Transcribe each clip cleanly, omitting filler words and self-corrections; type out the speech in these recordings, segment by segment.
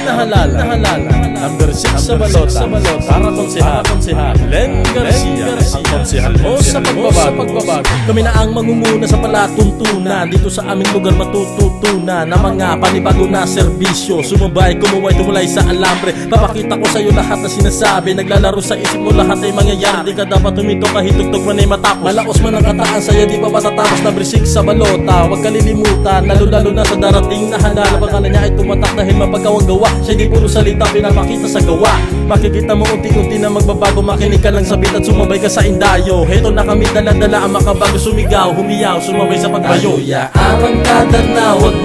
na halala, number 6 sa balota, para konsehal, Len Garcia, ang konsehal mo sa pagbabago. Kami na ang mangunguna sa palatuntunan, dito sa aming lugar matututunan na mga panibago na serbisyo. Sumabay, tumulay sa alambre, papakita ko sa'yo lahat na sinasabi. Naglalaro sa isip mo lahat ay mangyayari, di ka dapat tumito kahit tugtog man ay matapos. Malaos man ang kataan sa'yo, di pa matatapos. Number 6 sa balota, huwag kalilimutan, lalo na sa darating na halala. Baka niya ay tumatak dahil mapagawang gawa. Siya di puro salita, pinapakita sa gawa. Makikita mo unti-unti na magbabago, makinig ka lang sa beat at sumabay ka sa indayo. Heto na kami dala-dala ang makabago, sumigaw, humiyaw, sumabay sa pagbayo. Arangkada na wag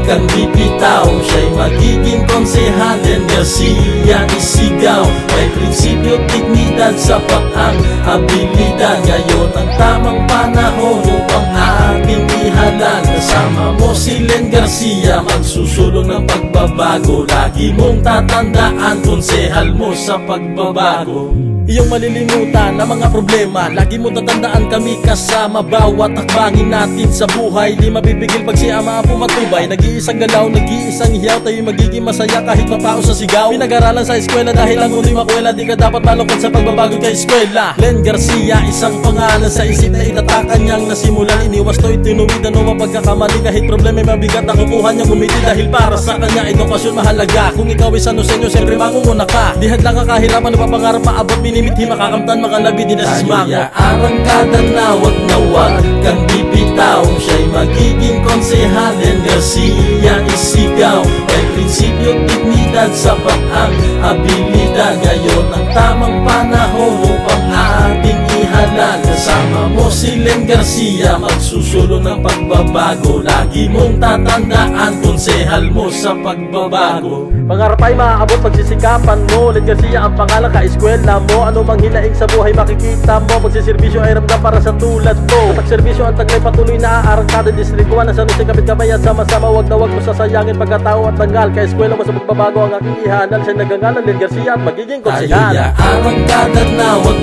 kang bibitaw, siya'y magiging konsehal. Len Garcia isigaw, may prinsipyo, dignidad, sapat ang abilidad. Ngayon ang tamang panahon upang ating ihalal. Kasama mo si Len Garcia, magsusulong ng pagbabago. Lagi mong tatandaan, konsehal mo sa pagbabago. Iyong malilimutan na mga problema, lagi mo tatandaan kami kasama. Bawat akbangin natin sa buhay, di mabibigil pag si ama ang pumatubay. Nag-iisang galaw, nag-iisang hiyaw, tayo'y magiging masaya kahit mapao sa sigaw. Pinag-aralan sa eskwela dahil ang ulo'y makwela, di ka dapat malungkot sa pagbabago kay eskwela. Len Garcia, isang pangalan sa isip na itatakan niyang nasimulan. Iniwas to'y tinuwid, ano mapagkakamali, kahit problema'y mabigat, nakukuha niyang umiti dahil para sa kanya edukasyon mahalaga. Kung ikaw ay sanusenyo, siyempre mangunguna ka. Di hadlang ang kahirapan, napapangarap maabot, minimithi, makakamtan, makalabi, di nasismango. Arangkada na wag kang bibitaw, siya'y magiging konsehal. Len Garcia isigaw, may prinsipyo, dignidad, sapat ang abilidad. Ngayon ang tamang panahon upang ating ihalal. Kasama mo si Len Garcia, magsusulong ng pagbabago. Lagi mong tatandaan, konsehal mo sa pagbabago. Pangarap ay maaabot, pagsisikapan mo. Len Garcia ang pangalan, ka-eskwela mo. Ano mang hinaing sa buhay makikita mo. Pagsiservisyo ay ramdam para sa tulad mo. Kapag-servisyo ang taglay patuloy na aarangkada. Distrikuan na sa nusay kapit kamay at sama-sama. Wag na wag mo sasayangin pagkatao at tangal. Ka-eskwela mo sa pagbabago ang aking ihanal. Siya nagangalan Len Garcia at magiging konsehal. Arangkada na wag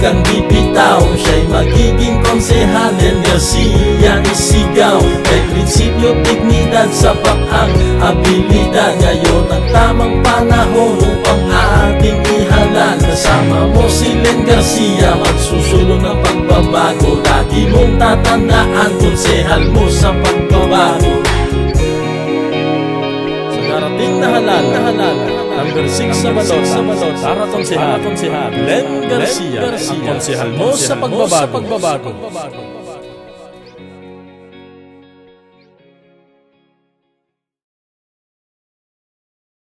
kang bibitaw, siya'y magiging konsehal. Len Garcia isigaw, may prinsipyo, dignidad, sapat ang abilidad. Ngayon ang tamang panahon upang ating ihalal. Kasama mo si Len Garcia, magsusulong ng pagbabago. Lagi mong tatandaan, konsehal mo sa pagbabago. Sa darating na halala, number 6 sa balota, para konsehal, Len Garcia, ang konsehal mo sa pagbabago.